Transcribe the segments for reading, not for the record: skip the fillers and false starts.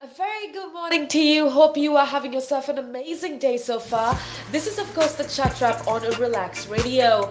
A very good morning to you. Hope you are having yourself an amazing day so far. This is, of course, the chat wrap on Relax Radio.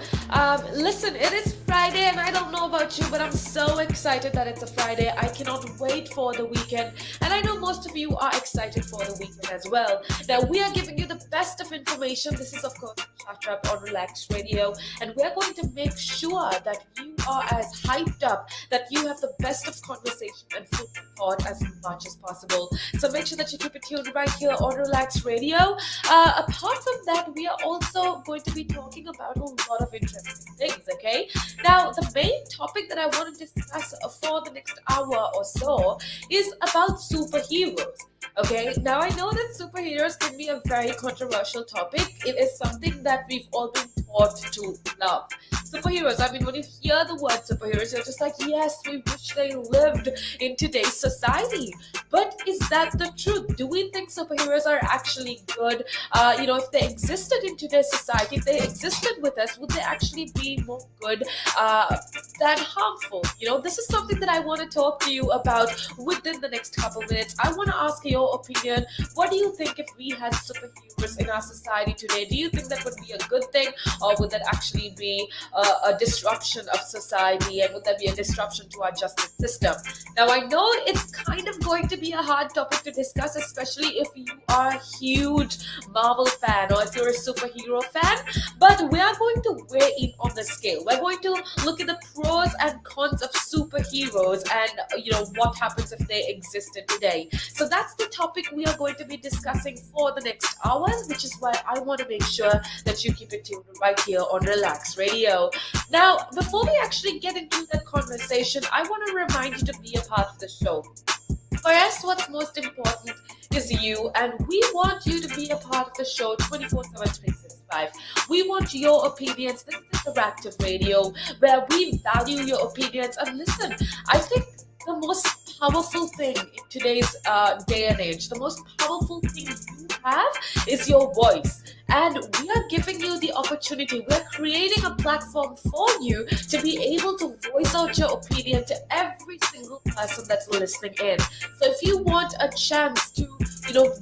Listen, it is Friday, and I don't know about you, but I'm so excited that it's a Friday. I cannot wait for the weekend, and I know most of you are excited for the weekend as well. Now, we are giving you the best of information. This is, of course, the chat wrap on Relax Radio, and we're going to make sure that you are as hyped up, that you have the best of conversation and food for thought as much as possible. So make sure that you keep it tuned right here on Relax Radio. Apart from that, we are also going to be talking about a lot of interesting things, okay? Now, the main topic that I want to discuss for the next hour or so is about superheroes. Okay, now I know that superheroes can be a very controversial topic. It is something that we've all been taught to love. Superheroes, I mean, when you hear the word superheroes, you're just like, yes, we wish they lived in today's society. But is that the truth? Do we think superheroes are actually good? If they existed in today's society, if they existed with us, would they actually be more good than harmful? This is something that I want to talk to you about within the next couple minutes. I want to ask your opinion. What do you think if we had superheroes in our society today? Do you think that would be a good thing, or would that actually be a disruption of society, and would that be a disruption to our justice system? Now, I know it's kind of going to be a hard topic to discuss, especially if you are a huge Marvel fan or if you're a superhero fan, but we are going to weigh in on the scale. We're going to look at the pros and cons of superheroes and, what happens if they existed today. So that's the topic we are going to be discussing for the next hour, which is why I want to make sure that you keep it tuned right here on Relax Radio. Now, before we actually get into that conversation, I want to remind you to be a part of the show. For us, what's most important is you, and we want you to be a part of the show 24/7, 365. We want your opinions. This is Interactive Radio, where we value your opinions. And listen, I think the most powerful thing in today's day and age, the most powerful thing you have is your voice. And we are giving you the opportunity. We're creating a platform for you to be able to voice out your opinion to every single person that's listening in. So if you want a chance to,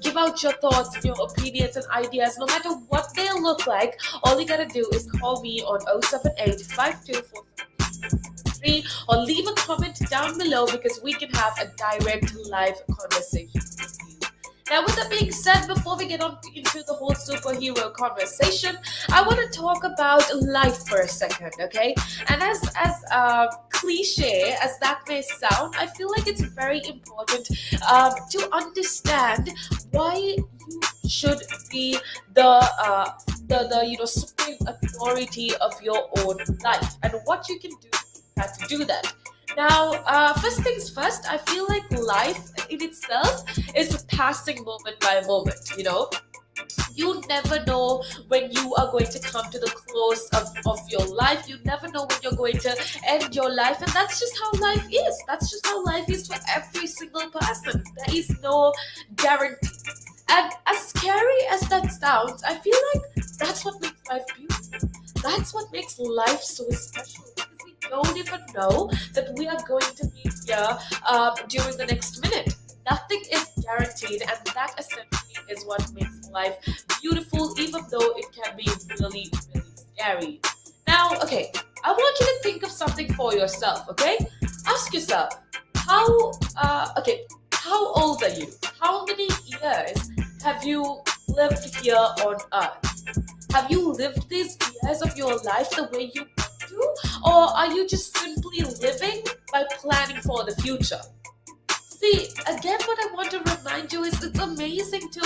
give out your thoughts, your opinions and ideas, no matter what they look like, all you gotta do is call me on 078 524 or leave a comment down below, because we can have a direct live conversation with you. Now, with that being said, before we get on into the whole superhero conversation, I want to talk about life for a second, okay? And as cliche as that may sound, I feel like it's very important to understand why you should be the supreme authority of your own life and what you can do to do that. Now, first things first, I feel like life in itself is passing moment by moment, You never know when you are going to come to the close of your life. You never know when you're going to end your life. And that's just how life is. That's just how life is for every single person. There is no guarantee. And as scary as that sounds, I feel like that's what makes life beautiful. That's what makes life so special. Don't even know that we are going to be here during the next minute. Nothing is guaranteed, and that essentially is what makes life beautiful, even though it can be really, really scary. Now, okay, I want you to think of something for yourself, okay? Ask yourself, how old are you? How many years have you lived here on Earth? Have you lived these years of your life the way you or are you just simply living by planning for the future? See, again, what I want to remind you is it's amazing to,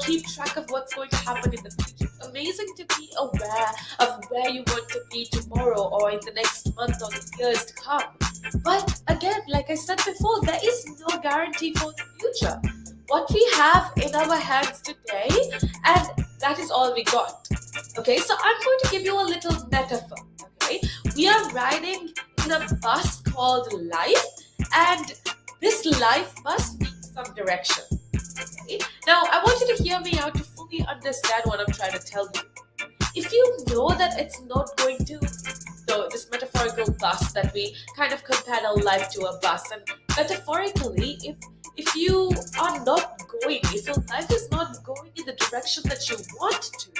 keep track of what's going to happen in the future. It's amazing to be aware of where you want to be tomorrow or in the next month or the years to come. But again, like I said before, there is no guarantee for the future. What we have in our hands today, and that is all we got. Okay, so I'm going to give you a little metaphor. We are riding in a bus called life, and this life must need some direction. Okay? Now, I want you to hear me out to fully understand what I'm trying to tell you. If you know that it's not going to, this metaphorical bus that we kind of compared our life to a bus, and metaphorically, if If you are not going, if your life is not going in the direction that you want to,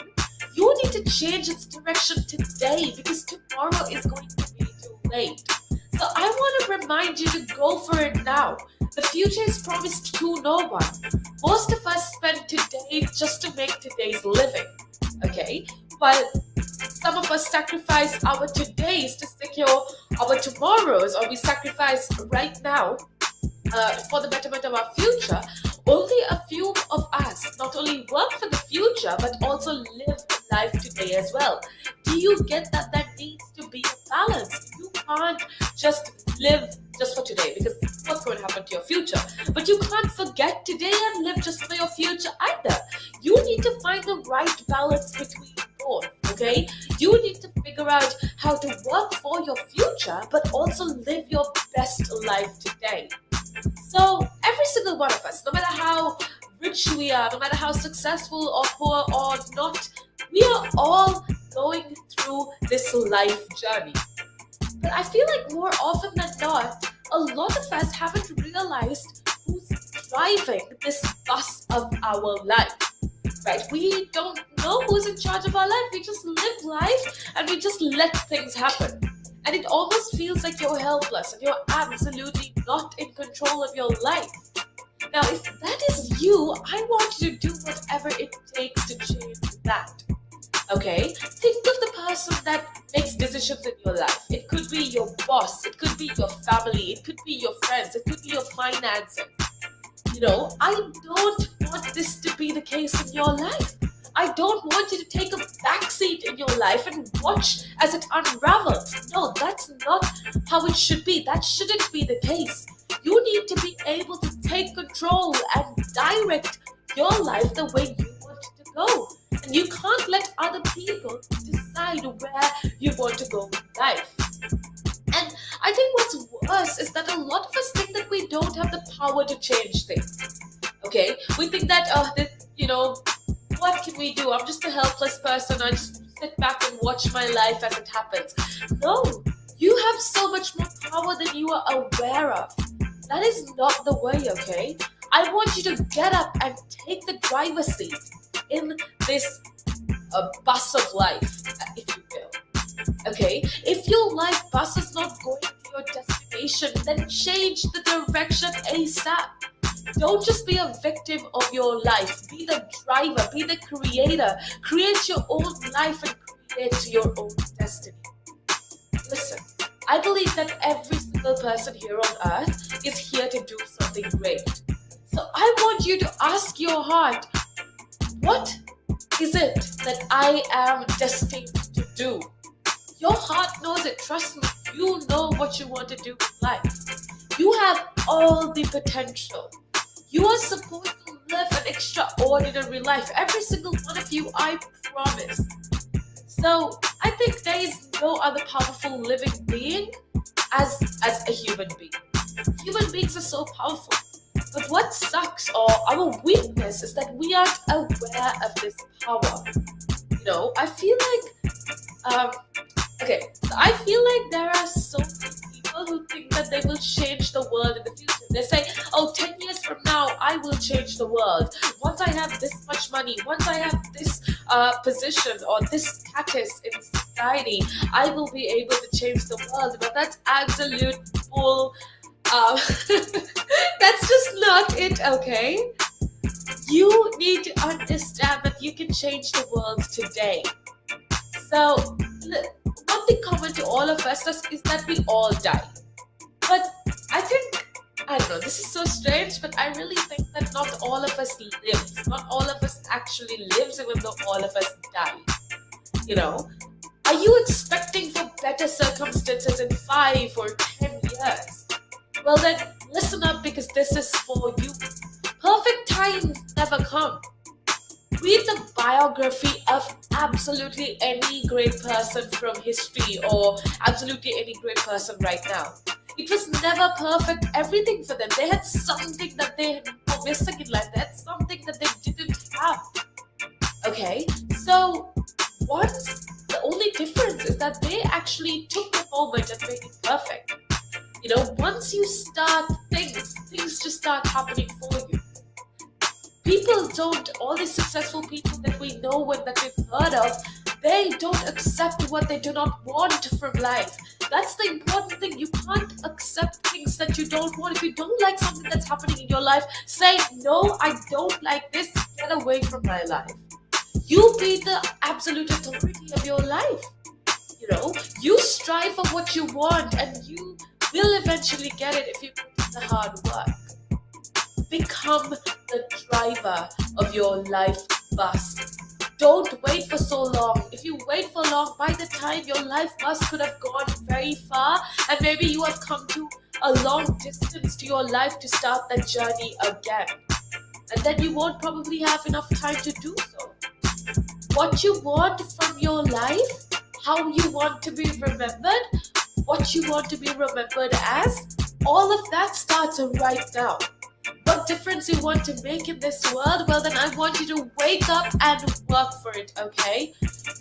you need to change its direction today because tomorrow is going to be too late. So I want to remind you to go for it now. The future is promised to no one. Most of us spend today just to make today's living. Okay? While some of us sacrifice our todays to secure our tomorrows, or we sacrifice right now for the betterment of our future, only a few of us not only work for the future but also live life today as well. Do you get that? That needs to be a balance. You can't just live just for today because what's going to happen to your future? But you can't forget today and live just for your future either. You need to find the right balance between both, okay? You need to figure out how to work for your future but also live your best life today. So every single one of us, no matter how rich we are, no matter how successful or poor or not, we are all going through this life journey. But I feel like more often than not, a lot of us haven't realized who's driving this bus of our life. Right? We don't know who's in charge of our life. We just live life and we just let things happen. And it almost feels like you're helpless and you're absolutely not in control of your life. Now, if that is you, I want you to do whatever it takes to change that. Okay? Think of the person that makes decisions in your life. It could be your boss, it could be your family, it could be your friends, it could be your finances. I don't want this to be the case in your life. I don't want you to take a backseat in your life and watch as it unravels. No, that's not how it should be. That shouldn't be the case. You need to be able to take control and direct your life the way you want it to go. And you can't let other people decide where you want to go in life. And I think what's worse is that a lot of us think that we don't have the power to change things. Okay? We think that, what can we do? I'm just a helpless person. I just sit back and watch my life as it happens. No, you have so much more power than you are aware of. That is not the way, okay? I want you to get up and take the driver's seat in this bus of life, if you will. Okay? If your life bus is not going to your destination, then change the direction ASAP. Don't just be a victim of your life. Be the driver, be the creator. Create your own life and create your own destiny. Listen, I believe that every single person here on earth is here to do something great. So I want you to ask your heart, what is it that I am destined to do? Your heart knows it. Trust me, you know what you want to do in life. You have all the potential. You are supposed to live an extraordinary life. Every single one of you, I promise. So I think there is no other powerful living being as a human being. Human beings are so powerful. But what sucks, or our weakness, is that we aren't aware of this power. I feel like I feel like there are so many people who think that they will change the world in the future. They say, 10 years from now, I will change the world. Once I have this much money, once I have this position or this status in society, I will be able to change the world. But that's absolute bull. That's just not it, okay? You need to understand that you can change the world today. So, one thing common to all of us is that we all die. But I don't know, this is so strange, but I really think that not all of us lives. Not all of us actually lives, even though all of us die. Are you expecting for better circumstances in 5 or 10 years? Well then, listen up because this is for you. Perfect times never come. Read the biography of absolutely any great person from history or absolutely any great person right now. It was never perfect, everything for them. They had something that they were missing in life. They had something that they didn't have. Okay? So, the only difference is that they actually took the moment and made it perfect. Once you start things just start happening for you. People don't, all these successful people that we know and that we've heard of, they don't accept what they do not want from life. That's the important thing. You can't accept things that you don't want. If you don't like something that's happening in your life, say, no, I don't like this, get away from my life. You be the absolute authority of your life. You strive for what you want, and you will eventually get it if you put in the hard work. Become the driver of your life bus. Don't wait for so long. If you wait for long, by the time your life bus could have gone very far, and maybe you have come to a long distance to your life to start that journey again. And then you won't probably have enough time to do so. What you want from your life, how you want to be remembered, what you want to be remembered as, all of that starts right now. What difference you want to make in this world? Well, then I want you to wake up and work for it, okay?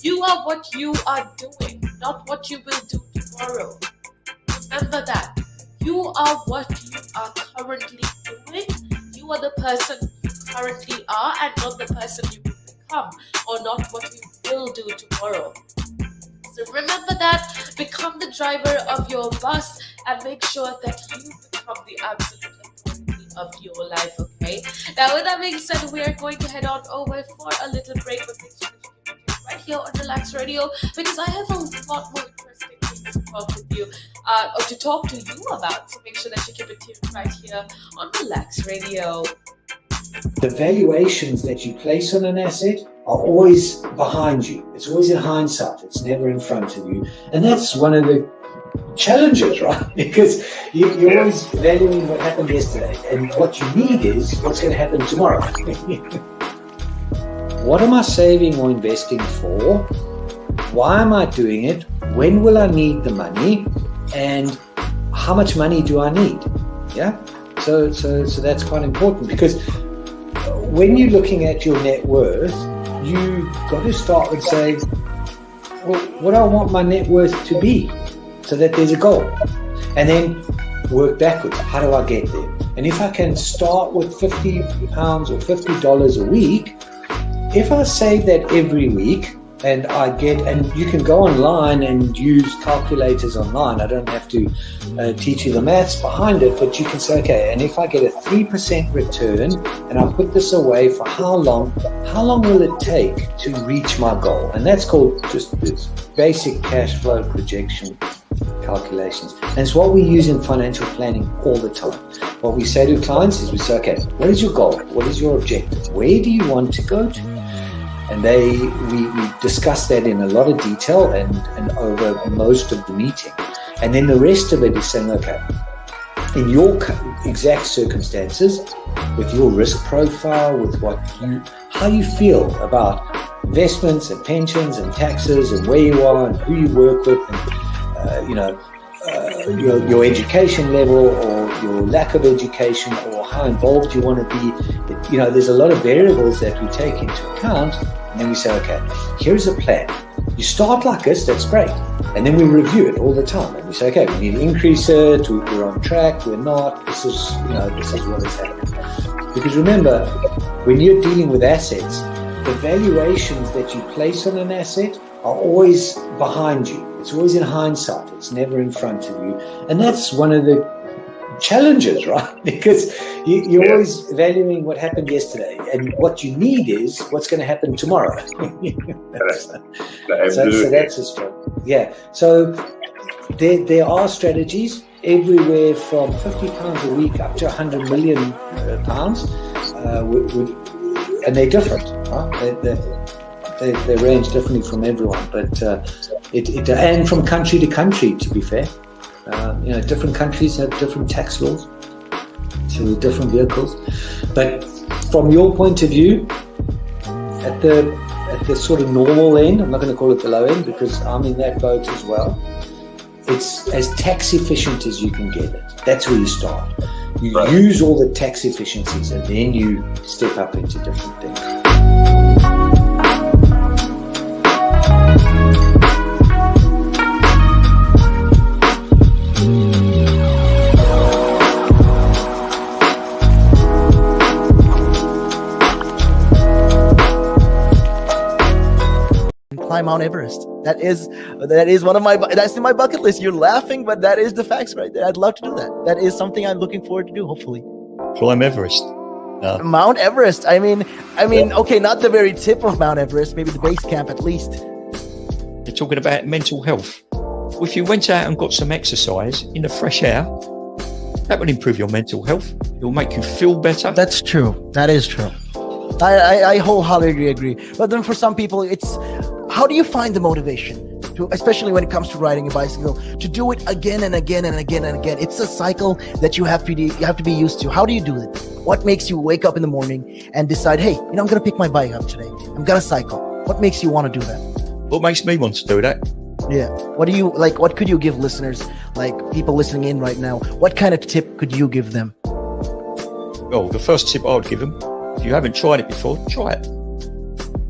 You are what you are doing, not what you will do tomorrow. Remember that. You are what you are currently doing. You are the person you currently are, and not the person you will become, or not what you will do tomorrow. So remember that. Become the driver of your bus, and make sure that you become the absolute of your life, okay? Now, with that being said, we are going to head on over for a little break, but make sure that you keep it right here on Relaks Radio, because I have a lot more interesting things to talk with you, or to talk to you about. So make sure that you keep it tuned right here on Relaks Radio. The valuations that you place on an asset are always behind you. It's always in hindsight. It's never in front of you. And that's one of the challenges, right? Because you're always valuing what happened yesterday, and what you need is what's going to happen tomorrow. What am I saving or investing for? Why am I doing it? When will I need the money? And how much money do I need? Yeah. So that's quite important, because when you're looking at your net worth, you got to start with saying, well, what do I want my net worth to be? So that there's a goal, and then work backwards. How do I get there? And if I can start with £50 or $50 a week, if I save that every week, and you can go online and use calculators online. I don't have to teach you the maths behind it, but you can say, okay, and if I get a 3% return and I put this away for how long will it take to reach my goal? And that's called just this basic cash flow projection calculations. And it's what we use in financial planning all the time. What we say to clients is we say, okay, what is your goal? What is your objective? Where do you want to go to? And we discuss that in a lot of detail and over most of the meeting. And then the rest of it is saying, okay, in your exact circumstances, with your risk profile, with how you feel about investments and pensions and taxes and where you are and who you work with, and your education level or your lack of education or how involved you want to be. There's a lot of variables that we take into account, and then we say, okay, here's a plan. You start like this, that's great. And then we review it all the time. And we say, okay, we need to increase it, we're on track, we're not, this is what is happening. Because remember, when you're dealing with assets, the valuations that you place on an asset are always behind you. It's always in hindsight. It's never in front of you. And that's one of the challenges, right? Because you're always valuing what happened yesterday, and what you need is what's going to happen tomorrow. So that's a struggle. Yeah. So there are strategies everywhere from £50 a week up to £100 million, and they're different. Right? They range differently from everyone, but and from country to country, to be fair. Different countries have different tax laws, so different vehicles. But from your point of view, at the sort of normal end, I'm not going to call it the low end because I'm in that boat as well. It's as tax efficient as you can get it. That's where you start. You use all the tax efficiencies, and then you step up into different things. climb Mount Everest. That's in my bucket list. You're laughing, but that is the facts right there. I'd love to do that. That is something I'm looking forward to do, hopefully. Climb Everest. Mount Everest. I mean, okay, not the very tip of Mount Everest, maybe the base camp at least. You're talking about mental health. Well, if you went out and got some exercise in the fresh air, that will improve your mental health. It will make you feel better. That's true. That is true. I wholeheartedly agree. But then for some people, it's how do you find the motivation to, especially when it comes to riding a bicycle, to do it again and again and again and again? It's a cycle that you have to be used to. How do you do it? What makes you wake up in the morning and decide, hey, I'm going to pick my bike up today. I'm going to cycle. What makes you want to do that? What makes me want to do that? Yeah. What do you like? What could you give listeners, like people listening in right now? What kind of tip could you give them? Well, the first tip I would give them, if you haven't tried it before, try it.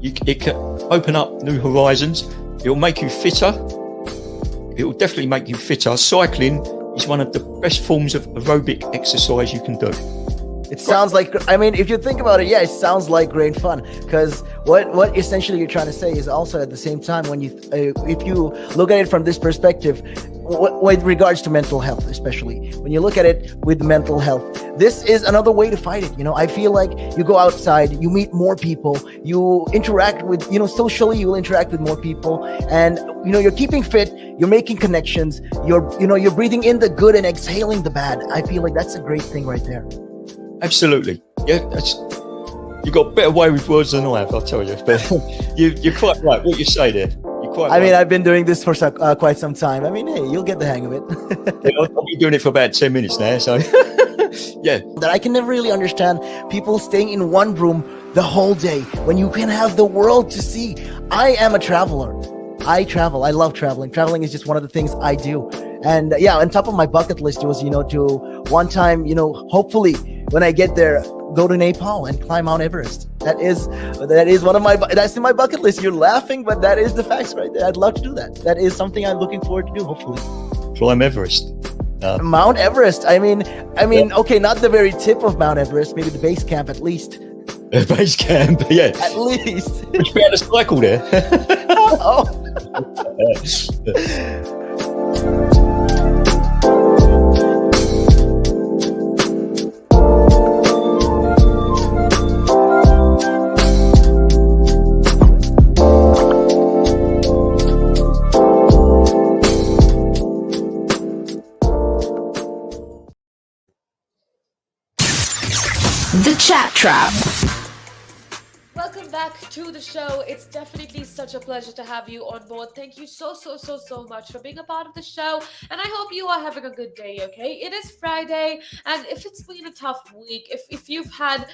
It can open up new horizons. It will make you fitter. It will definitely make you fitter. Cycling is one of the best forms of aerobic exercise you can do. It sounds like, I mean, if you think about it, yeah, it sounds like great fun. Because what essentially you're trying to say is also at the same time, when you, if you look at it from this perspective, with regards to mental health, especially when you look at it with mental health, this is another way to fight it. I feel like you go outside, you meet more people, you interact with, socially, you will interact with more people, and you're keeping fit, you're making connections, you're breathing in the good and exhaling the bad. I feel like that's a great thing right there. Absolutely. Yeah, you got a better way with words than I have, I'll tell you. But you're quite right. What you say there. You're quite right. I mean, I've been doing this for quite some time. I mean, hey, you'll get the hang of it. I've been doing it for about 10 minutes now, so yeah. That I can never really understand people staying in one room the whole day when you can have the world to see. I am a traveler. I travel. I love traveling. Traveling is just one of the things I do. And yeah, on top of my bucket list was, to one time, hopefully when I get there, go to Nepal and climb Mount Everest. That is that's in my bucket list. You're laughing, but that is the facts right there. I'd love to do that. That is something I'm looking forward to do, hopefully. Climb Everest. Mount Everest. I mean, okay, not the very tip of Mount Everest, maybe the base camp at least. Base camp, yeah. At least. Would you be able to cycle there? Oh. The Chat Trap. Welcome back to the show. It's definitely such a pleasure to have you on board. Thank you so much for being a part of the show. And I hope you are having a good day, okay? It is Friday, and if it's been a tough week, if you've had,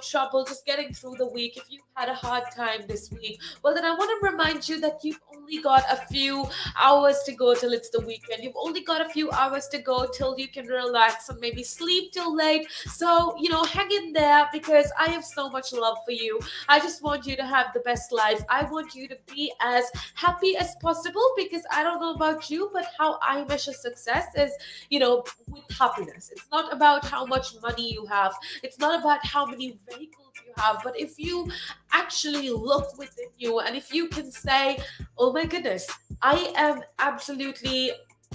trouble just getting through the week, if you've had a hard time this week, well, then I want to remind you that you've only got a few hours to go till it's the weekend. You've only got a few hours to go till you can relax and maybe sleep till late. So, hang in there, because I have so much love for you. I just want you to have the best life. I want you to be as happy as possible, because I don't know about you, but how I measure success is, with happiness. It's not about how much money you have. It's not about how many vehicles you have. But if you actually look within you, and if you can say, oh my goodness, I am absolutely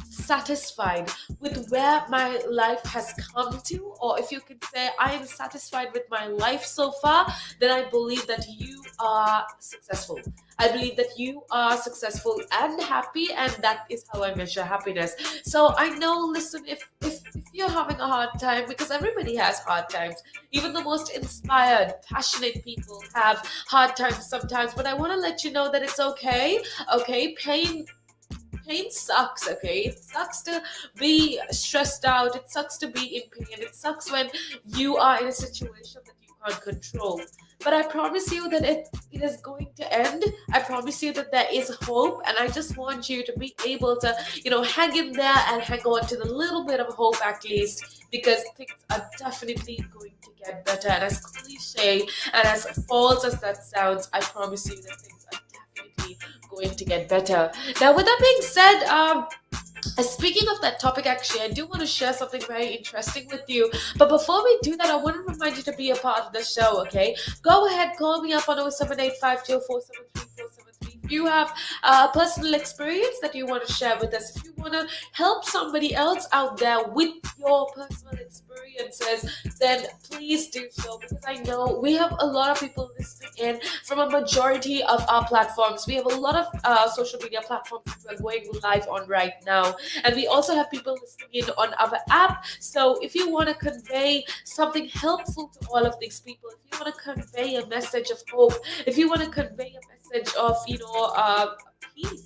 satisfied with where my life has come to, or if you can say I am satisfied with my life so far, then I believe that you are successful. I believe that you are successful and happy, and that is how I measure happiness. So I know, listen, if you're having a hard time, because everybody has hard times, even the most inspired, passionate people have hard times sometimes, but I want to let you know that it's okay. Pain sucks, okay? It sucks to be stressed out. It sucks to be in pain. It sucks when you are in a situation that you can't control. But I promise you that it is going to end. I promise you that there is hope. And I just want you to be able to, hang in there and hang on to the little bit of hope at least, because things are definitely going to get better. And as cliche and as false as that sounds, I promise you that things are definitely going to get better. Now, with that being said, speaking of that topic, actually, I do want to share something very interesting with you. But before we do that, I want to remind you to be a part of the show, okay? Go ahead, call me up on 07852473473. you have a personal experience that you want to share with us, if you want to help somebody else out there with your personal experiences, then please do so, because I know we have a lot of people listening in from a majority of our platforms. We have a lot of social media platforms that we're going live on right now, and we also have people listening in on our app. So if you want to convey something helpful to all of these people, if you want to convey a message of hope, if you want to convey a message of peace,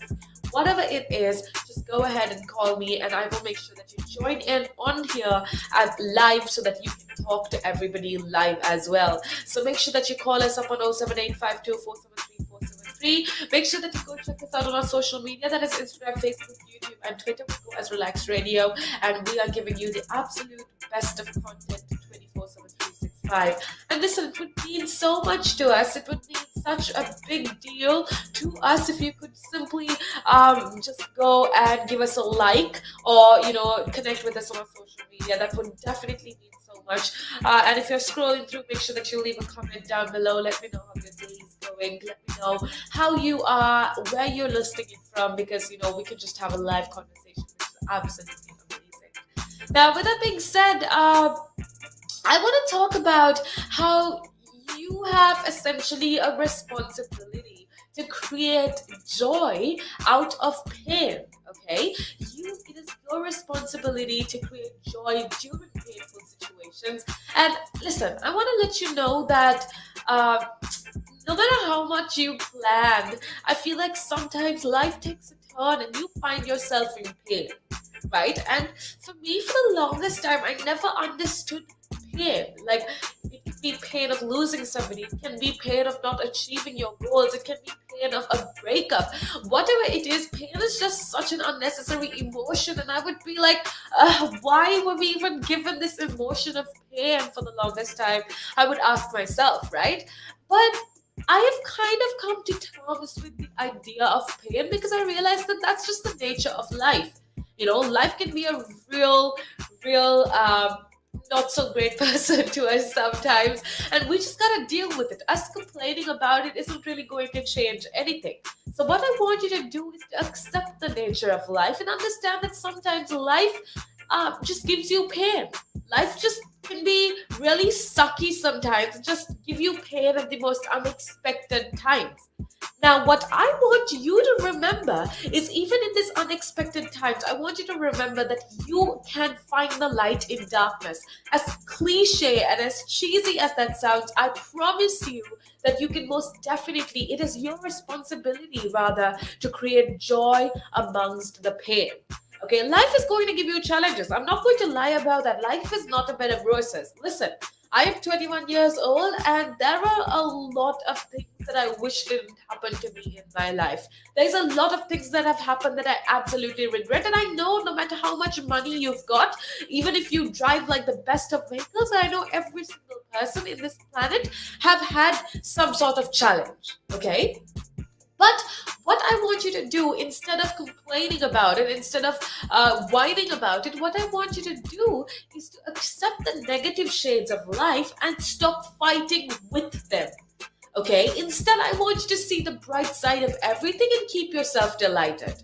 whatever it is, just go ahead and call me, and I will make sure that you join in on here at live, so that you can talk to everybody live as well. So make sure that you call us up on 07852473473. Make sure that you go check us out on our social media, that is Instagram, Facebook, YouTube, and Twitter. We go as Relaks Radio, and we are giving you the absolute best of content 24/7, 365. And listen, it would mean so much to us. It would mean such a big deal to us if you could simply just go and give us a like, or connect with us on our social media. That would definitely mean so much. And if you're scrolling through, make sure that you leave a comment down below. Let me know how your day is going. Let me know how you are, where you're listening it from, because we could just have a live conversation, which is absolutely amazing. Now, with that being said, I want to talk about how you have essentially a responsibility to create joy out of pain. Okay, it is your responsibility to create joy during painful situations. And listen, I want to let you know that no matter how much you plan, I feel like sometimes life takes a turn and you find yourself in pain, right? And for me, for the longest time, I never understood pain. Like, it can be pain of losing somebody, it can be pain of not achieving your goals, it can be pain of a breakup. Whatever it is, pain is just such an unnecessary emotion, and I would be like, why were we even given this emotion of pain for the longest time? I would ask myself, right? But I have kind of come to terms with the idea of pain, because I realized that that's just the nature of life. Life can be a real not so great person to us sometimes, and we just gotta deal with it. Us complaining about it isn't really going to change anything. So what I want you to do is to accept the nature of life and understand that sometimes life just gives you pain. Life just can be really sucky sometimes, just give you pain at the most unexpected times. Now, what I want you to remember is, even in these unexpected times, I want you to remember that you can find the light in darkness. As cliche and as cheesy as that sounds, I promise you that you can most definitely, it is your responsibility rather, to create joy amongst the pain. Okay, life is going to give you challenges. I'm not going to lie about that. Life is not a bed of roses. Listen, I am 21 years old, and there are a lot of things that I wish didn't happen to me in my life. There's a lot of things that have happened that I absolutely regret. And I know no matter how much money you've got, even if you drive like the best of vehicles, I know every single person in this planet have had some sort of challenge. Okay? But what I want you to do, instead of complaining about it, instead of whining about it, what I want you to do is to accept the negative shades of life and stop fighting with them. Okay? Instead, I want you to see the bright side of everything and keep yourself delighted.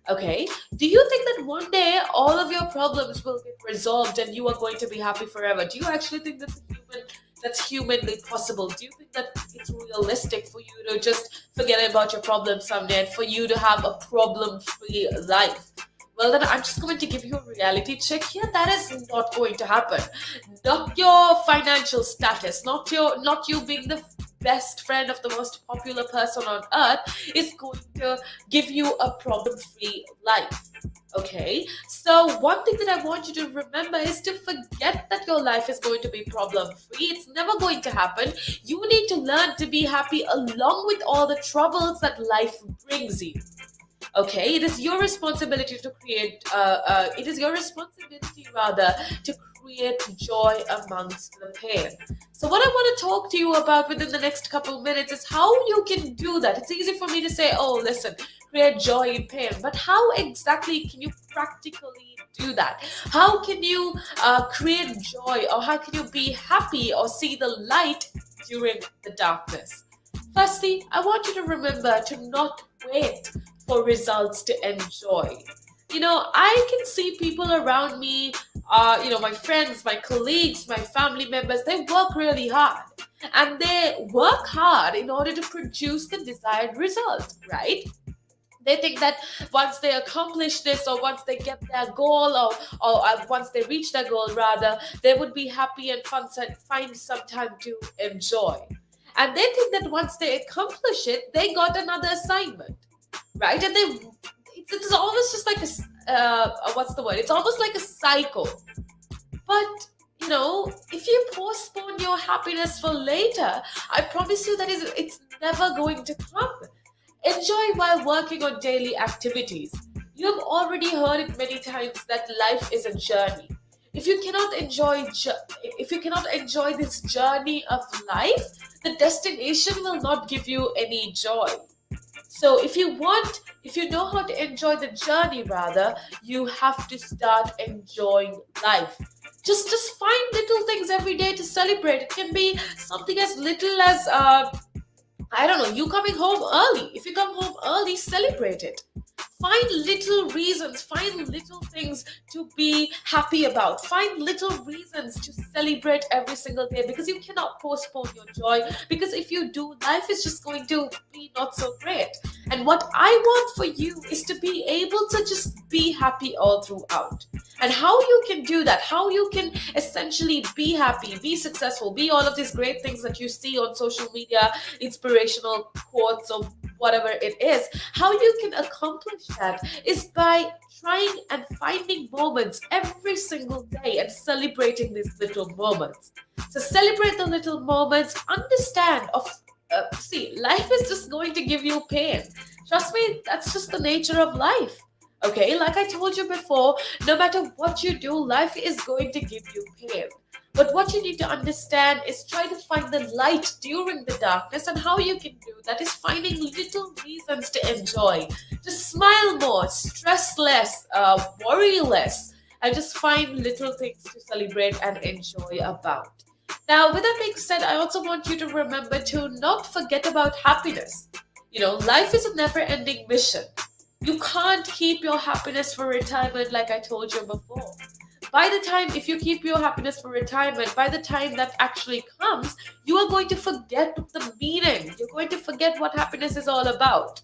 Okay? Do you think that one day all of your problems will get resolved and you are going to be happy forever? Do you actually think that's humanly possible? Do you think that it's realistic for you to just forget about your problems someday and for you to have a problem-free life? Well, then I'm just going to give you a reality check here. That is not going to happen. Not your financial status, not you being the best friend of the most popular person on earth is going to give you a problem-free life. Okay, so one thing that I want you to remember is to forget that your life is going to be problem-free. It's never going to happen. You need to learn to be happy along with all the troubles that life brings you. Okay, it is your responsibility to create, to create joy amongst the pain. So what I want to talk to you about within the next couple minutes is how you can do that. It's easy for me to say, oh, listen, create joy in pain, but how exactly can you practically do that? How can you create joy, or how can you be happy or see the light during the darkness? Firstly, I want you to remember to not wait for results to enjoy. I can see people around me, my friends, my colleagues, my family members, they work really hard. And they work hard in order to produce the desired result, right? They think that once they accomplish this, or once they get their goal, or once they reach their goal rather, they would be happy and find some time to enjoy. And they think that once they accomplish it, they got another assignment, right? And it's almost just like what's the word? It's almost like a cycle. But if you postpone your happiness for later, I promise you that it's never going to come. Enjoy while working on daily activities. You've already heard it many times that life is a journey. If you cannot enjoy this journey of life, the destination will not give you any joy. So if you know how to enjoy the journey rather, you have to start enjoying life. Just find little things every day to celebrate. It can be something as little as I don't know, you coming home early. If you come home early, celebrate it. Find little reasons, find little things to be happy about. Find little reasons to celebrate every single day, because you cannot postpone your joy. Because if you do, life is just going to be not so great. And what I want for you is to be able to just be happy all throughout. And how you can do that, how you can essentially be happy, be successful, be all of these great things that you see on social media, inspirational quotes or whatever it is, how you can accomplish that is by trying and finding moments every single day and celebrating these little moments. So celebrate the little moments, understand life is just going to give you pain. Trust me, that's just the nature of life. Okay, like I told you before, no matter what you do, life is going to give you pain. But what you need to understand is try to find the light during the darkness, and how you can do that is finding little reasons to enjoy. Just smile more, stress less, worry less, and just find little things to celebrate and enjoy about. Now, with that being said, I also want you to remember to not forget about happiness. Life is a never-ending mission. You can't keep your happiness for retirement, like I told you before. If you keep your happiness for retirement, by the time that actually comes, you are going to forget the meaning. You're going to forget what happiness is all about.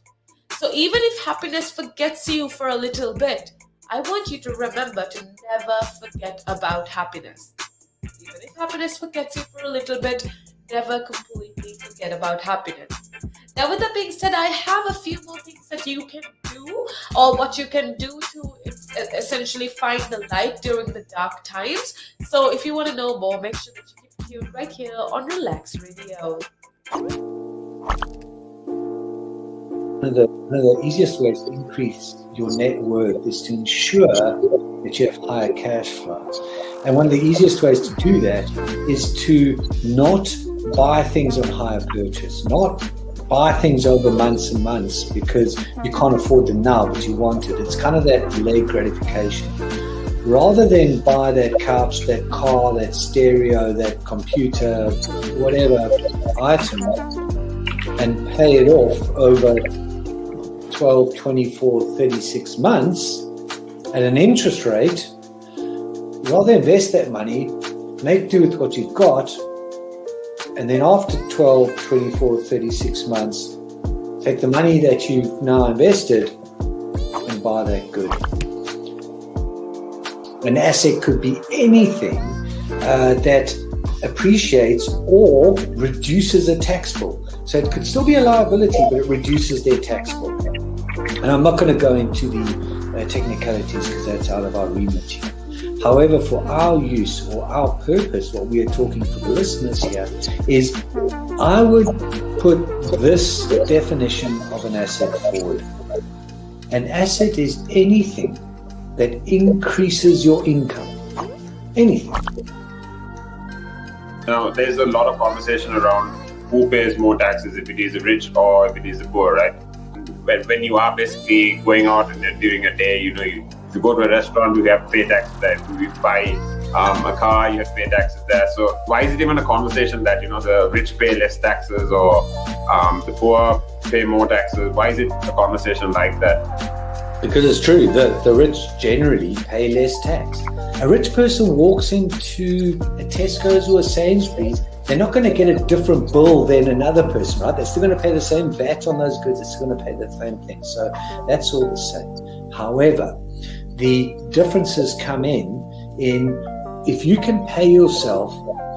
So even if happiness forgets you for a little bit, I want you to remember to never forget about happiness. Even if happiness forgets you for a little bit, never completely forget about happiness. Now, with that being said, I have a few more things that you can do, or what you can do to essentially find the light during the dark times. So if you want to know more, make sure that you keep tuned right here on Relaks Radio. One of the easiest ways to increase your net worth is to ensure that you have higher cash flows. And one of the easiest ways to do that is to not buy things on hire purchase, not buy things over months and months because you can't afford them now, but you want it. It's kind of that delayed gratification. Rather than buy that couch, that car, that stereo, that computer, whatever item, and pay it off over 12, 24, 36 months at an interest rate, rather invest that money, make do with what you've got, and then after 12, 24, 36 months, take the money that you've now invested and buy that good. An asset could be anything that appreciates or reduces a tax bill. So it could still be a liability, but it reduces their tax bill. And I'm not going to go into the technicalities because that's out of our remit here. However, for our use or our purpose, what we are talking for the listeners here is I would put this definition of an asset forward. An asset is anything that increases your income. Anything. Now, there's a lot of conversation around who pays more taxes, if it is the rich or if it is the poor, right? When you are basically going out and during a day, if you go to a restaurant, you have to pay taxes there. If you buy A car, you have to pay taxes there. So why is it even a conversation that, the rich pay less taxes or the poor pay more taxes? Why is it a conversation like that? Because it's true, the rich generally pay less tax. A rich person walks into a Tesco's or a Sainsbury's, they're not going to get a different bill than another person, right? They're still going to pay the same VAT on those goods. They're still going to pay the same thing. So that's all the same. However, the differences come in if you can pay yourself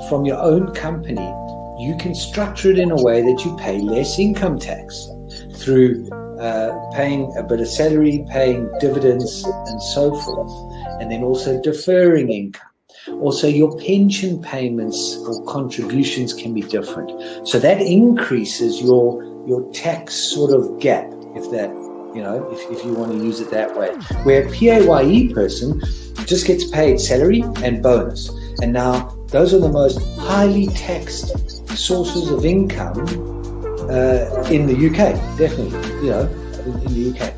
from your own company, you can structure it in a way that you pay less income tax through paying a bit of salary, paying dividends and so forth, and then also deferring income. Also, your pension payments or contributions can be different. So that increases your tax sort of gap, if you want to use it that way. Where a PAYE person just gets paid salary and bonus. And now those are the most highly taxed sources of income in the UK, definitely, in the UK.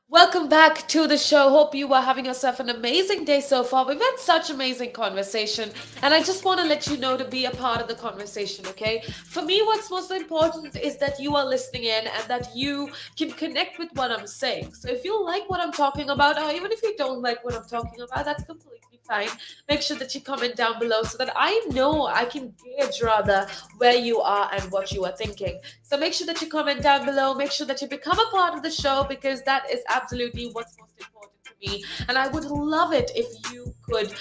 Welcome back to the show. Hope you are having yourself an amazing day so far. We've had such amazing conversation, and I just want to let you know to be a part of the conversation, okay? For me, what's most important is that you are listening in and that you can connect with what I'm saying. So if you like what I'm talking about, or even if you don't like what I'm talking about, that's completely fine. Make sure that you comment down below so that I know, I can gauge rather where you are and what you are thinking. So make sure that you comment down below. Make sure that you become a part of the show, because that is absolutely what's most important to me. And I would love it if you could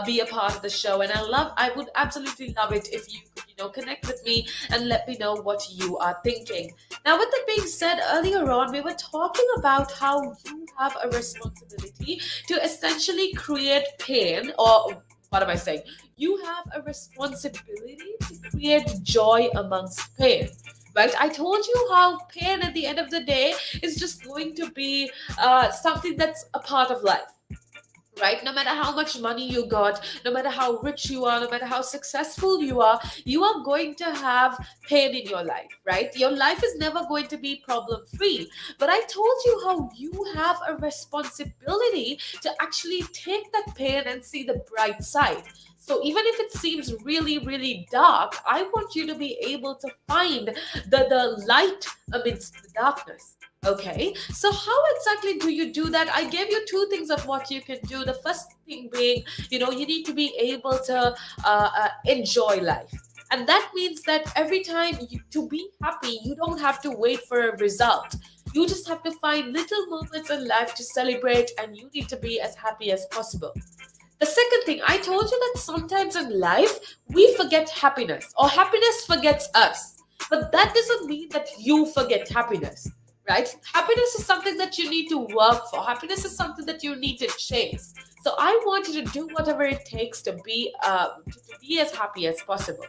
be a part of the show. And I would absolutely love it if you could, connect with me and let me know what you are thinking. Now, with that being said, earlier on, we were talking about how you have a responsibility to essentially create pain, or what am I saying? You have a responsibility to create joy amongst pain. Right? I told you how pain at the end of the day is just going to be something that's a part of life. Right? No matter how much money you got, no matter how rich you are, no matter how successful you are going to have pain in your life, right? Your life is never going to be problem free. But I told you how you have a responsibility to actually take that pain and see the bright side. So even if it seems really, really dark, I want you to be able to find the light amidst the darkness. Okay, so how exactly do you do that? I gave you two things of what you can do. The first thing being, you need to be able to enjoy life. And that means that every time to be happy, you don't have to wait for a result. You just have to find little moments in life to celebrate, and you need to be as happy as possible. The second thing, I told you that sometimes in life, we forget happiness, or happiness forgets us. But that doesn't mean that you forget happiness. Right? Happiness is something that you need to work for. Happiness is something that you need to chase. So I want you to do whatever it takes to be as happy as possible.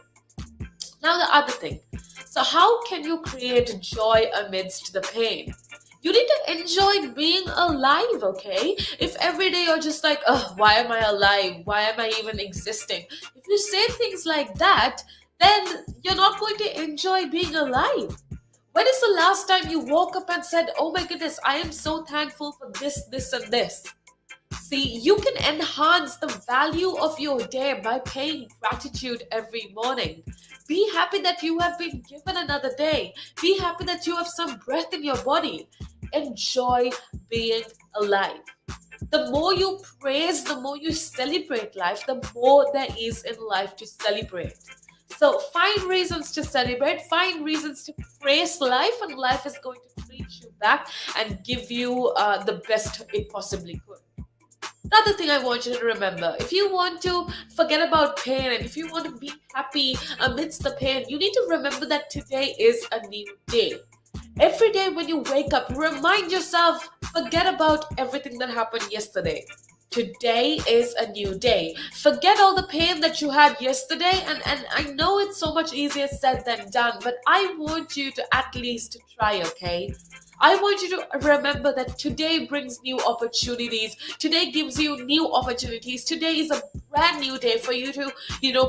Now the other thing. So how can you create joy amidst the pain? You need to enjoy being alive, okay? If every day you're just like, oh, why am I alive? Why am I even existing? If you say things like that, then you're not going to enjoy being alive. When is the last time you woke up and said, oh my goodness, I am so thankful for this, this, and this? See, you can enhance the value of your day by paying gratitude every morning. Be happy that you have been given another day. Be happy that you have some breath in your body. Enjoy being alive. The more you praise, the more you celebrate life, the more there is in life to celebrate. So find reasons to celebrate, find reasons to praise life, and life is going to treat you back and give you the best it possibly could. Another thing I want you to remember, if you want to forget about pain and if you want to be happy amidst the pain, you need to remember that today is a new day. Every day when you wake up, remind yourself, forget about everything that happened yesterday. Today is a new day. Forget all the pain that you had yesterday. And I know it's so much easier said than done, but I want you to at least try, okay? I want you to remember that today brings new opportunities. Today gives you new opportunities. Today is a brand new day for you to,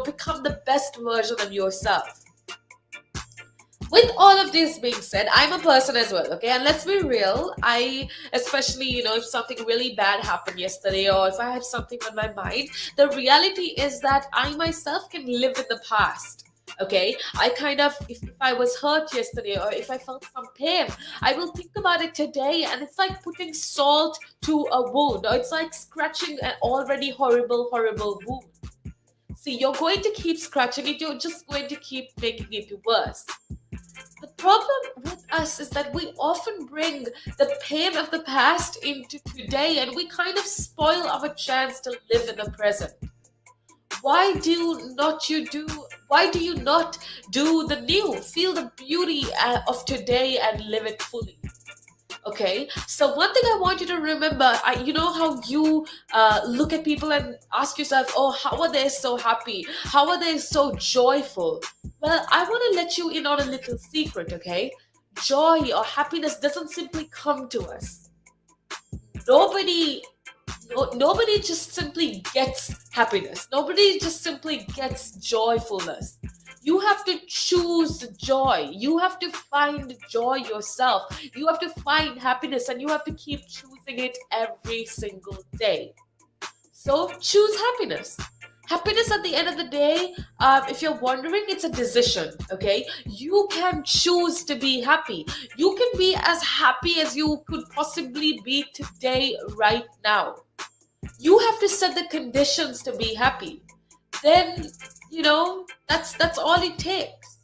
become the best version of yourself. With all of this being said, I'm a person as well, okay? And let's be real. Especially, if something really bad happened yesterday or if I had something on my mind, the reality is that I myself can live in the past, okay? If I was hurt yesterday or if I felt some pain, I will think about it today, and it's like putting salt to a wound, or it's like scratching an already horrible, horrible wound. See, you're going to keep scratching it. You're just going to keep making it worse. The problem with us is that we often bring the pain of the past into today, and we kind of spoil our chance to live in the present. Why do you not do the new? Feel the beauty of today and live it fully. Okay, so one thing I want you to remember, you know how you look at people and ask yourself, oh, how are they so happy? How are they so joyful? Well, I want to let you in on a little secret, okay? Joy or happiness doesn't simply come to us. Nobody just simply gets happiness. Nobody just simply gets joyfulness. You have to choose joy. You have to find joy yourself. You have to find happiness, and you have to keep choosing it every single day. So choose happiness. Happiness at the end of the day, if you're wondering, it's a decision, okay? You can choose to be happy. You can be as happy as you could possibly be today, right now. You have to set the conditions to be happy. Then, that's all it takes.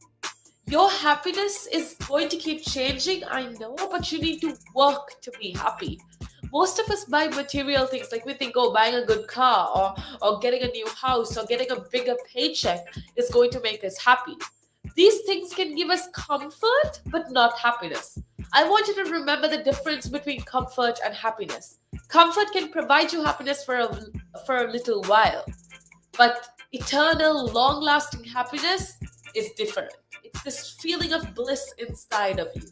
Your happiness is going to keep changing, I know, but you need to work to be happy. Most of us buy material things, like we think, buying a good car or getting a new house or getting a bigger paycheck is going to make us happy. These things can give us comfort, but not happiness. I want you to remember the difference between comfort and happiness. Comfort can provide you happiness for a little while, but eternal, long-lasting happiness is different. It's this feeling of bliss inside of you.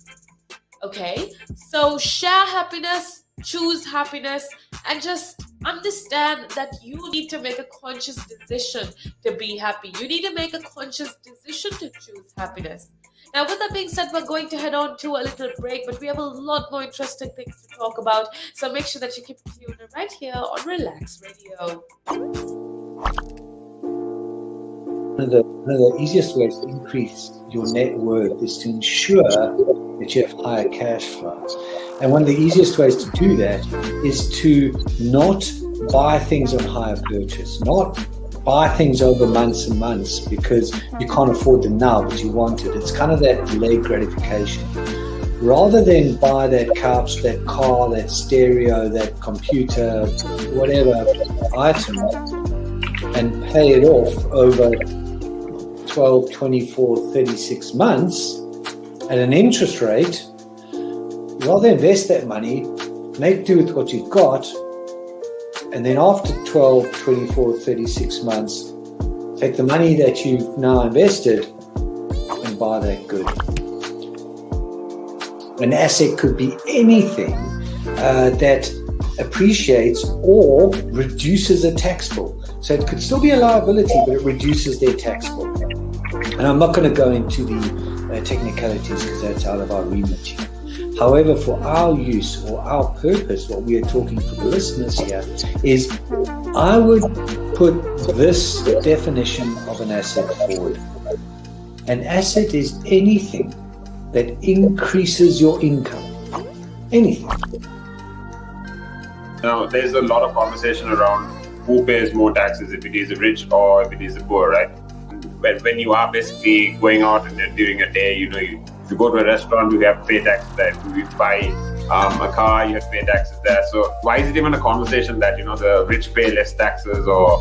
Okay? So share happiness, choose happiness, and just understand that you need to make a conscious decision to be happy. You need to make a conscious decision to choose happiness. Now, with that being said, we're going to head on to a little break, but we have a lot more interesting things to talk about. So make sure that you keep tuned right here on Relaks Radio. One of the easiest ways to increase your net worth is to ensure that you have higher cash flows. And one of the easiest ways to do that is to not buy things on hire purchase, not buy things over months and months because you can't afford them now, but you want it. It's kind of that delayed gratification. Rather than buy that couch, that car, that stereo, that computer, whatever item, and pay it off over 12, 24, 36 months at an interest rate, rather invest that money, make do with what you've got, and then after 12, 24, 36 months, take the money that you've now invested and buy that good. An asset could be anything that appreciates or reduces a tax bill. So it could still be a liability, but it reduces their tax bill. And I'm not going to go into the technicalities because that's out of our remit here. However, for our use or our purpose, what we are talking for the listeners here is I would put this definition of an asset forward. An asset is anything that increases your income. Anything. Now, there's a lot of conversation around who pays more taxes, if it is the rich or if it is the poor, right? When you are basically going out and during a day, if you go to a restaurant, you have to pay taxes there. If you buy a car, you have to pay taxes there. So why is it even a conversation that, the rich pay less taxes or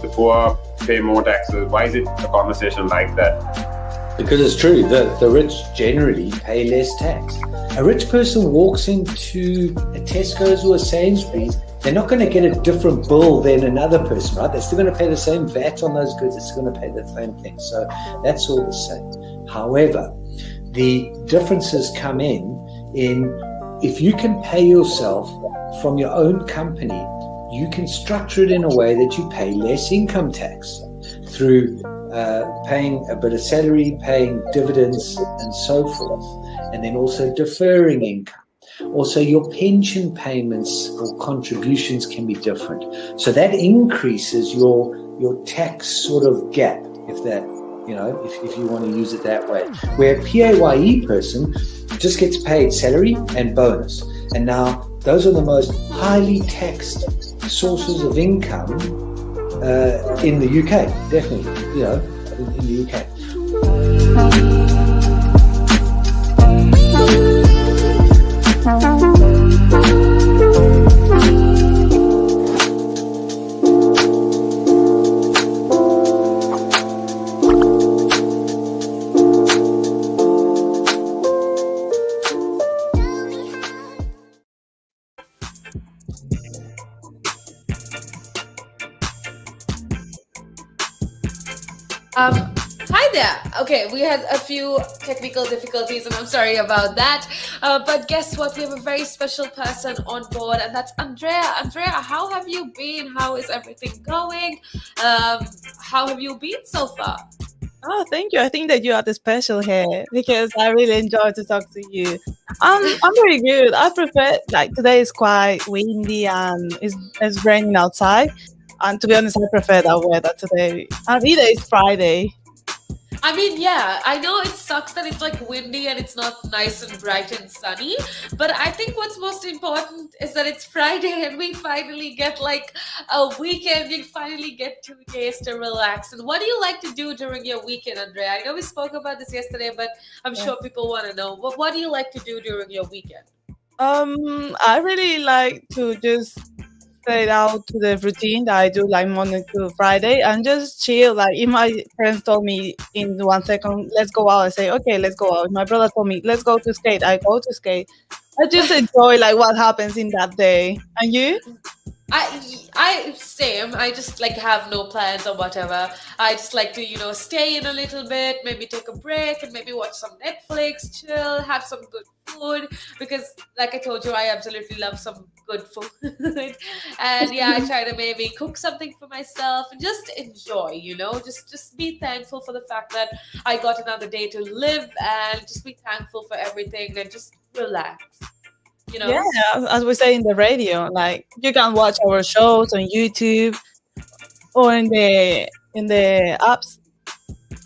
the poor pay more taxes? Why is it a conversation like that? Because it's true, the rich generally pay less tax. A rich person walks into a Tesco's or a Sainsbury's, they're not going to get a different bill than another person, right? They're still going to pay the same VAT on those goods. They're still going to pay the same thing. So that's all the same. However, the differences come in if you can pay yourself from your own company, you can structure it in a way that you pay less income tax through paying a bit of salary, paying dividends, and so forth, and then also deferring income. Also, your pension payments or contributions can be different. So that increases your tax sort of gap, if that, if you want to use it that way. Where a PAYE person just gets paid salary and bonus. And now those are the most highly taxed sources of income in the UK, definitely, in the UK. Hi there. Okay, we had a few technical difficulties, and I'm sorry about that. But guess what? We have a very special person on board, and that's Andrea. Andrea, how have you been? How is everything going? How have you been so far? Oh, thank you. I think that you are the special here because I really enjoy to talk to you. I'm very good. I prefer like today is quite windy and it's raining outside. And to be honest, I prefer that weather today. And either it's Friday. I mean, yeah, I know it sucks that it's like windy and it's not nice and bright and sunny, but I think what's most important is that it's Friday and we finally get like a weekend. We finally get 2 days to relax. And what do you like to do during your weekend, Andrea? I know we spoke about this yesterday, but I'm Yeah. sure people want to know. What do you like to do during your weekend? I really like to just straight out to the routine that I do like Monday to Friday and just chill. Like if my friends told me in 1 second, let's go out, I say, okay, let's go out. My brother told me, let's go to skate. I go to skate. I just enjoy like what happens in that day. And you? I same. I just like have no plans or whatever. I just like to, stay in a little bit, maybe take a break and maybe watch some Netflix, chill, have some good food because like I told you, I absolutely love some good food. And yeah, I try to maybe cook something for myself and just enjoy, just be thankful for the fact that I got another day to live and just be thankful for everything and just relax, you Yeah, know? as we say in the radio, like you can watch our shows on YouTube or in the apps.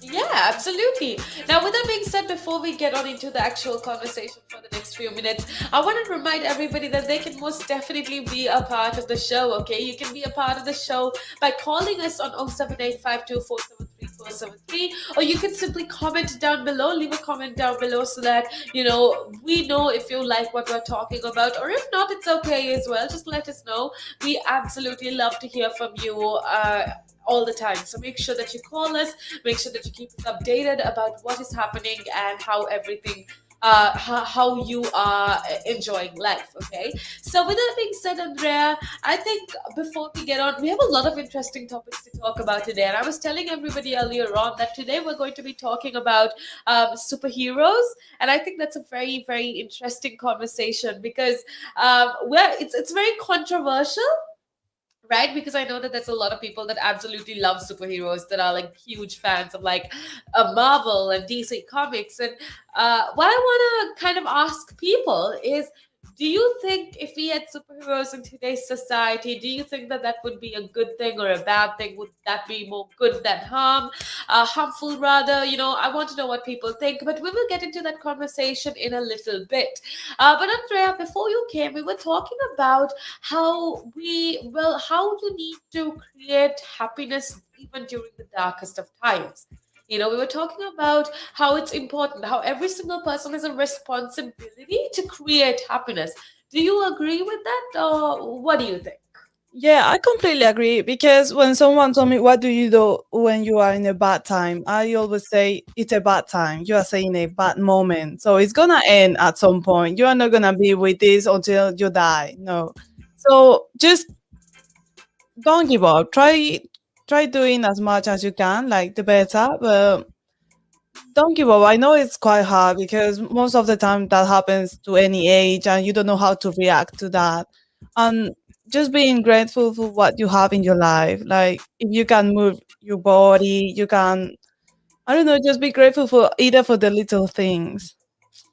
Yeah, absolutely. Now, with that being said, before we get on into the actual conversation for the next few minutes, I want to remind everybody that they can most definitely be a part of the show, okay? You can be a part of the show by calling us on 07852473473, or you can simply comment down below, leave a comment down below so that, we know if you like what we're talking about, or if not, it's okay as well. Just let us know. We absolutely love to hear from you. All the time. So make sure that you call us, make sure that you keep us updated about what is happening and how everything how you are enjoying life. Okay, so with that being said, Andrea, I think before we get on, we have a lot of interesting topics to talk about today, and I was telling everybody earlier on that today we're going to be talking about superheroes, and I think that's a very very interesting conversation because it's very controversial, right? Because I know that there's a lot of people that absolutely love superheroes that are like huge fans of like Marvel and DC comics. And what I want to kind of ask people is, do you think if we had superheroes in today's society, do you think that that would be a good thing or a bad thing? Would that be more good than harmful rather? I want to know what people think, but we will get into that conversation in a little bit. But Andrea, before you came, we were talking about how you need to create happiness even during the darkest of times. We were talking about how it's important, how every single person has a responsibility to create happiness. Do you agree with that, or what do you think? Yeah, I completely agree because when someone told me, "What do you do when you are in a bad time?" I always say, "It's a bad time. You are saying a bad moment. So it's gonna end at some point. You are not gonna be with this until you die." No. So just don't give up. Try doing as much as you can, like the better, but don't give up. I know it's quite hard because most of the time that happens to any age and you don't know how to react to that. And just being grateful for what you have in your life. Like if you can move your body, you can, I don't know, just be grateful for either for the little things.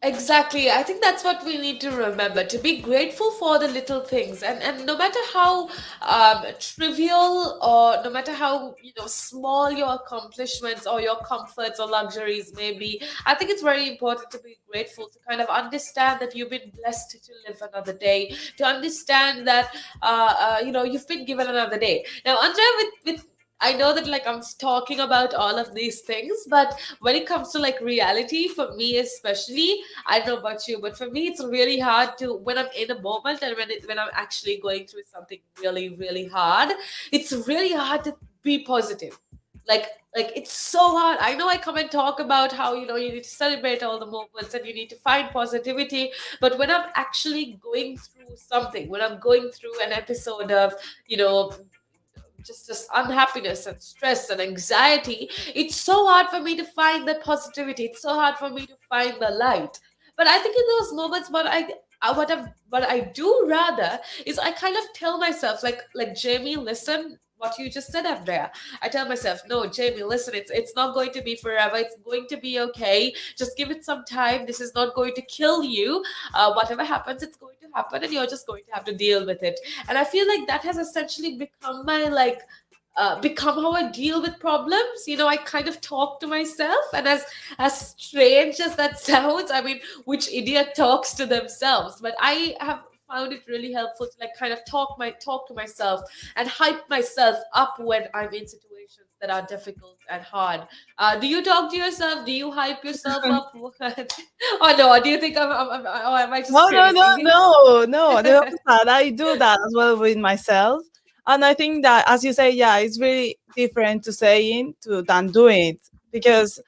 Exactly. I think that's what we need to remember, to be grateful for the little things. And no matter how trivial, or no matter how, small your accomplishments or your comforts or luxuries may be, I think it's very important to be grateful, to kind of understand that you've been blessed to live another day, to understand that, you've been given another day. Now, Andrea, with I know that like I'm talking about all of these things, but when it comes to like reality, for me especially, I don't know about you, but for me, it's really hard to, when I'm in a moment, and when I'm actually going through something really, really hard, it's really hard to be positive. Like, like it's so hard. I know I come and talk about how, you need to celebrate all the moments and you need to find positivity, but when I'm actually going through something, when I'm going through an episode of, you know, just unhappiness and stress and anxiety, it's so hard for me to find that positivity. It's so hard for me to find the light. But I think in those moments, what I do rather is I kind of tell myself, like Jamie, listen, what you just said, Andrea. I tell myself, no, Jamie, listen, it's not going to be forever. It's going to be okay. Just give it some time. This is not going to kill you. Whatever happens, it's going to happen, and you're just going to have to deal with it. And I feel like that has essentially become my like become how I deal with problems. I kind of talk to myself, and as strange as that sounds, I mean, which idiot talks to themselves? But I have found it really helpful to like kind of talk to myself and hype myself up when I'm in situations that are difficult and hard. Do you talk to yourself? Do you hype yourself up? Or no? Do you think or am I just No, no, no, crazy? no, no. The opposite. I do that as well with myself. And I think that, as you say, yeah, it's really different to saying to than doing it because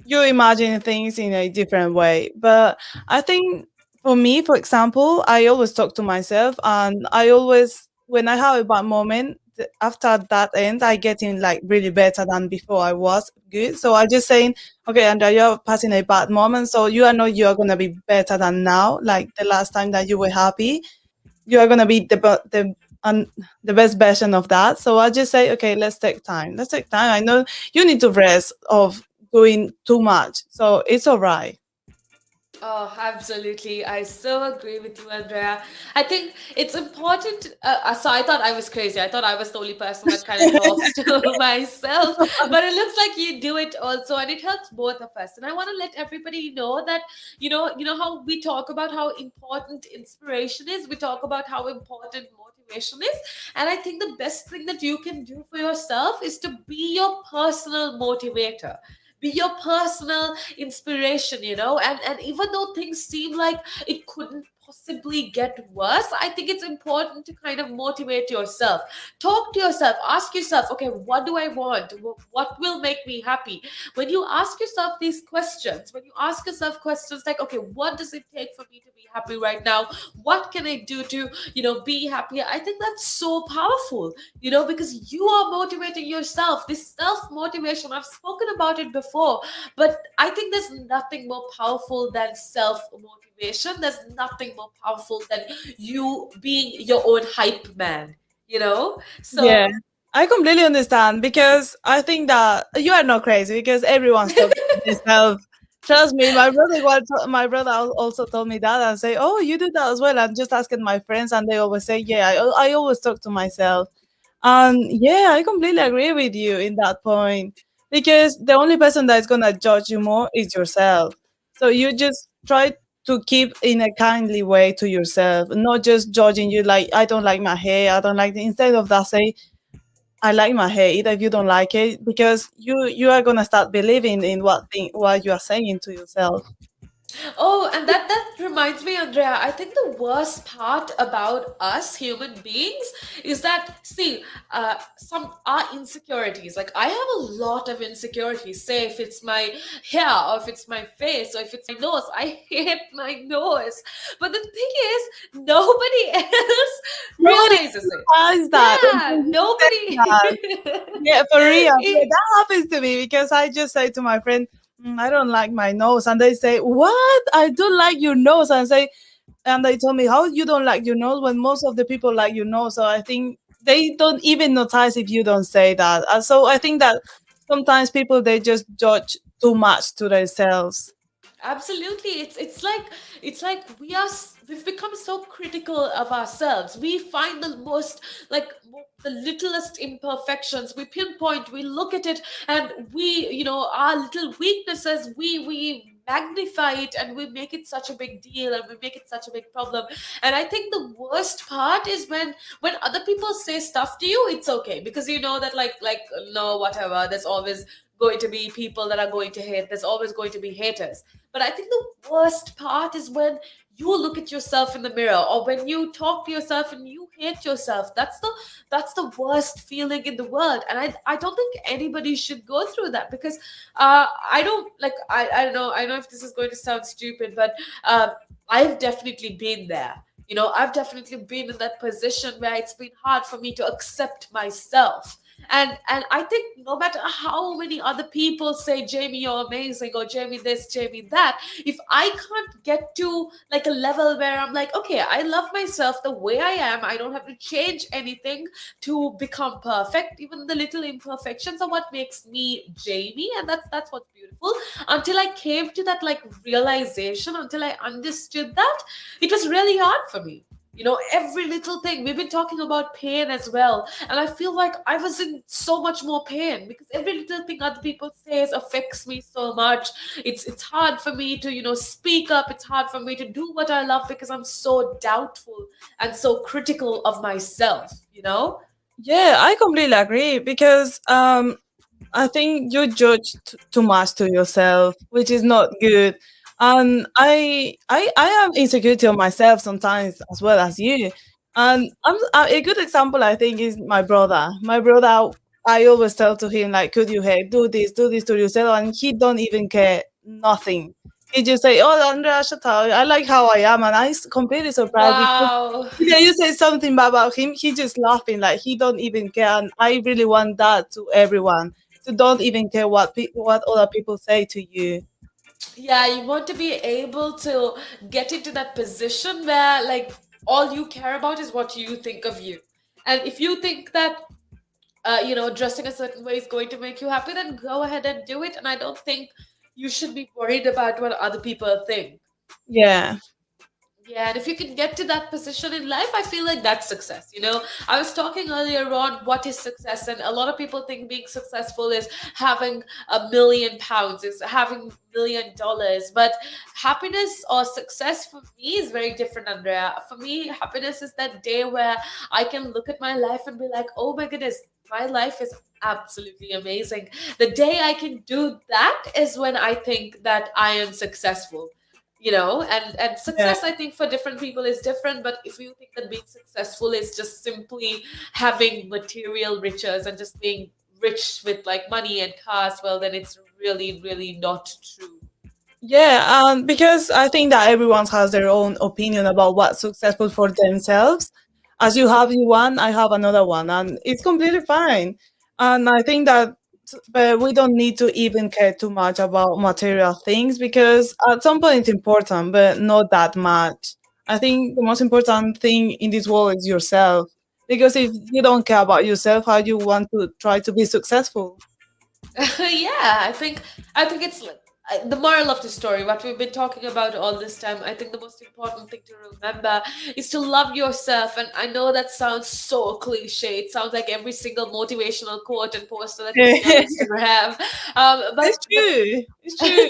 you imagine things in a different way. But I think for me, for example, I always talk to myself, and I always, when I have a bad moment, after that ends, I get in like really better than before I was good. So I just saying, okay, Andrea, you're passing a bad moment, so you are not, you are gonna be better than now. Like the last time that you were happy, you are gonna be the best version of that. So I just say, okay, let's take time. Let's take time. I know you need to rest of doing too much, so it's all right. Oh, absolutely. I so agree with you, Andrea. I think it's important. So I thought I was crazy. I thought I was the only person that kind of talks to myself. But it looks like you do it also, and it helps both of us. And I want to let everybody know that, how we talk about how important inspiration is. We talk about how important motivation is. And I think the best thing that you can do for yourself is to be your personal motivator, be your personal inspiration, and even though things seem like it couldn't possibly get worse, I think it's important to kind of motivate yourself. Talk to yourself, ask yourself, okay, what do I want? What will make me happy? When you ask yourself these questions, when you ask yourself questions like, okay, what does it take for me to be happy right now? What can I do to, be happier? I think that's so powerful, because you are motivating yourself. This self motivation, I've spoken about it before, but I think there's nothing more powerful than self motivation. There's nothing more powerful than you being your own hype man, Yeah, so I completely understand because I think that you are not crazy because everyone's talking to themselves. Trust me, my brother also told me that and say, "Oh, you do that as well." I'm just asking my friends, and they always say, "Yeah, I always talk to myself." And yeah, I completely agree with you in that point because the only person that is gonna judge you more is yourself. So you just try to keep in a kindly way to yourself, not just judging you like I don't like my hair, I don't like the, instead of that say I like my hair, even if you don't like it, because you are gonna start believing in what you are saying to yourself. Oh, and that reminds me, Andrea. I think the worst part about us human beings is that, see, some our insecurities. Like I have a lot of insecurities. Say if it's my hair, or if it's my face, or if it's my nose. I hate my nose. But the thing is, nobody else Nobody realizes it. has that. Yeah, That. nobody. Yeah, for real. Yeah, It- that happens to me because I just say to my friend, I don't like my nose. And they say, what? I don't like your nose. And they told me, how you don't like your nose when most of the people like your nose. So I think they don't even notice if you don't say that. So I think that sometimes people, they just judge too much to themselves. Absolutely. It's like we've become so critical of ourselves. We find the most the littlest imperfections. We pinpoint, we look at it, and our little weaknesses, we magnify it, and we make it such a big deal, and we make it such a big problem. And I think the worst part is when other people say stuff to you, it's okay because you know that no, whatever, there's always going to be people that are going to hate. There's always going to be haters. But I think the worst part is when you look at yourself in the mirror, or when you talk to yourself and you hate yourself. That's the worst feeling in the world. And I don't think anybody should go through that, because I don't like I know if this is going to sound stupid, but I've definitely been there. I've definitely been in that position where it's been hard for me to accept myself. And I think no matter how many other people say, Jamie, you're amazing, or Jamie this, Jamie that, if I can't get to like a level where I'm like, okay, I love myself the way I am, I don't have to change anything to become perfect. Even the little imperfections are what makes me Jamie, and that's what's beautiful. Until I came to that like realization, until I understood that, it was really hard for me. Every little thing. We've been talking about pain as well. And I feel like I was in so much more pain because every little thing other people says affects me so much. It's hard for me to, speak up. It's hard for me to do what I love because I'm so doubtful and so critical of myself. Yeah, I completely agree because I think you judge too much to yourself, which is not good. And I am insecure to myself sometimes as well as you. And a good example I think is my brother. My brother, I always tell to him like, could you hey do this to yourself, and he don't even care nothing. He just say, "Oh, Andrea, shut up. I like how I am," and completely surprised because Wow. yeah, you say something bad about him, he just laughing like he don't even care. And I really want that to everyone, to don't even care what other people say to you. Yeah, you want to be able to get into that position where like all you care about is what you think of you. And if you think that dressing a certain way is going to make you happy, then go ahead and do it. And I don't think you should be worried about what other people think. Yeah, Yeah, and if you can get to that position in life, I feel like that's success. I was talking earlier on what is success, and a lot of people think being successful is having £1 million, is having $1 million. But happiness or success for me is very different, Andrea. For me, happiness is that day where I can look at my life and be like, oh my goodness, my life is absolutely amazing. The day I can do that is when I think that I am successful. And yeah, success, I think, for different people is different. But if you think that being successful is just simply having material riches and just being rich with like money and cars, well, then it's really, really not true. yeah. Because I think that everyone has their own opinion about what's successful for themselves. As you have one, I have another one, and it's completely fine. And I think that, but we don't need to even care too much about material things because at some point it's important, but not that much. I think the most important thing in this world is yourself. Because if you don't care about yourself, how you want to try to be successful? Yeah, I think it's like the moral of the story, what we've been talking about all this time. I think the most important thing to remember is to love yourself. And I know that sounds so cliche. It sounds like every single motivational quote and poster that you see on It's Instagram. But true. It's true.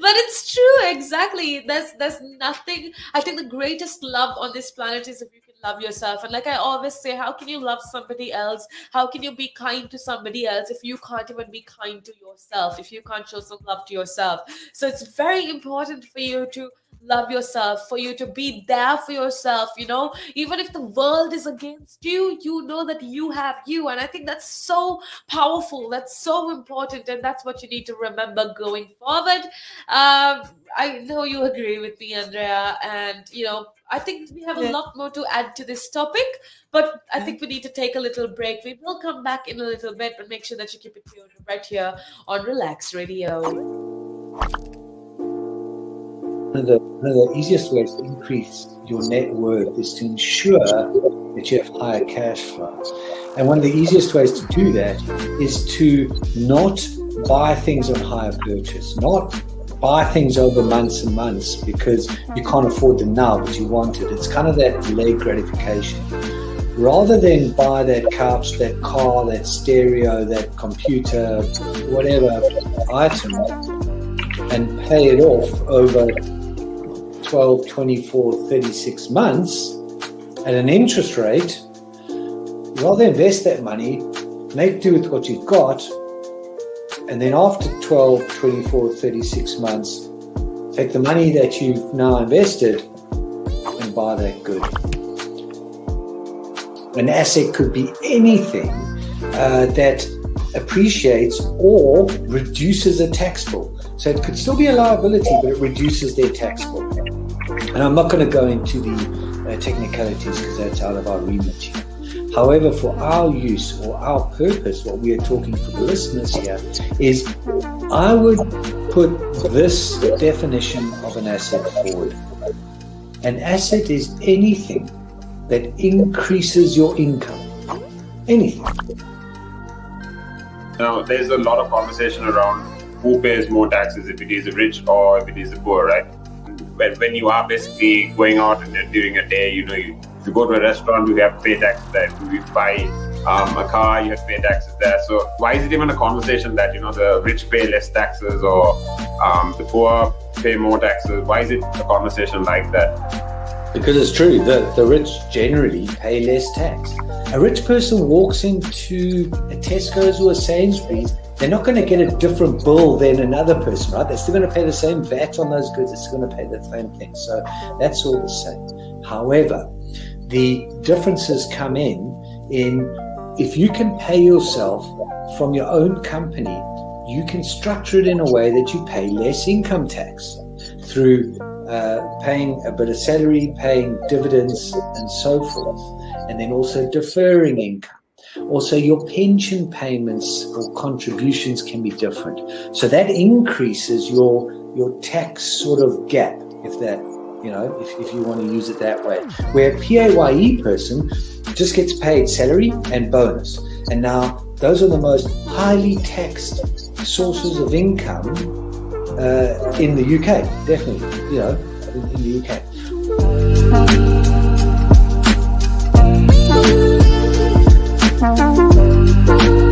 but it's true, exactly. There's nothing. I think the greatest love on this planet is if you can love yourself. And like I always say, how can you love somebody else? How can you be kind to somebody else if you can't even be kind to yourself, if you can't show some love to yourself? So it's very important for you to love yourself, for you to be there for yourself, even if the world is against you, you know that you have you. And I think that's so powerful, that's so important, and that's what you need to remember going forward. I know you agree with me, Andrea, and I think we have a Yeah. lot more to add to this topic, but I think we need to take a little break. We will come back in a little bit, but make sure that you keep it tuned right here on Relax Radio. One of the easiest ways to increase your net worth is to ensure that you have higher cash flows. And one of the easiest ways to do that is to not buy things on hire purchase, not buy things over months and months because you can't afford them now, but you want it. It's kind of that delayed gratification. Rather than buy that couch, that car, that stereo, that computer, whatever item, and pay it off over 12, 24, 36 months at an interest rate, rather invest that money, make do with what you've got, and then after 12, 24, 36 months, take the money that you've now invested and buy that good. An asset could be anything that appreciates or reduces a tax bill. So it could still be a liability, but it reduces their tax bill. And I'm not going to go into the technicalities because that's out of our remit here. However, for our use or our purpose, what we are talking for the listeners here is I would put this definition of an asset forward. An asset is anything that increases your income. Anything. Now, there's a lot of conversation around who pays more taxes, if it is the rich or if it is the poor, right? When you are basically going out and during a day, you go to a restaurant, you have to pay taxes there. If you buy a car, you have to pay taxes there. So why is it even a conversation that, the rich pay less taxes or the poor pay more taxes? Why is it a conversation like that? Because it's true, the rich generally pay less tax. A rich person walks into a Tesco's or a Sainsbury's, they're not going to get a different bill than another person, right? They're still going to pay the same VAT on those goods. They're still going to pay the same thing. So that's all the same. However, the differences come in if you can pay yourself from your own company, you can structure it in a way that you pay less income tax through paying a bit of salary, paying dividends and so forth, and then also deferring income. Also, your pension payments or contributions can be different. So that increases your tax sort of gap, if that, if you want to use it that way. Where a PAYE person just gets paid salary and bonus. And now those are the most highly taxed sources of income in the UK, definitely, in the UK.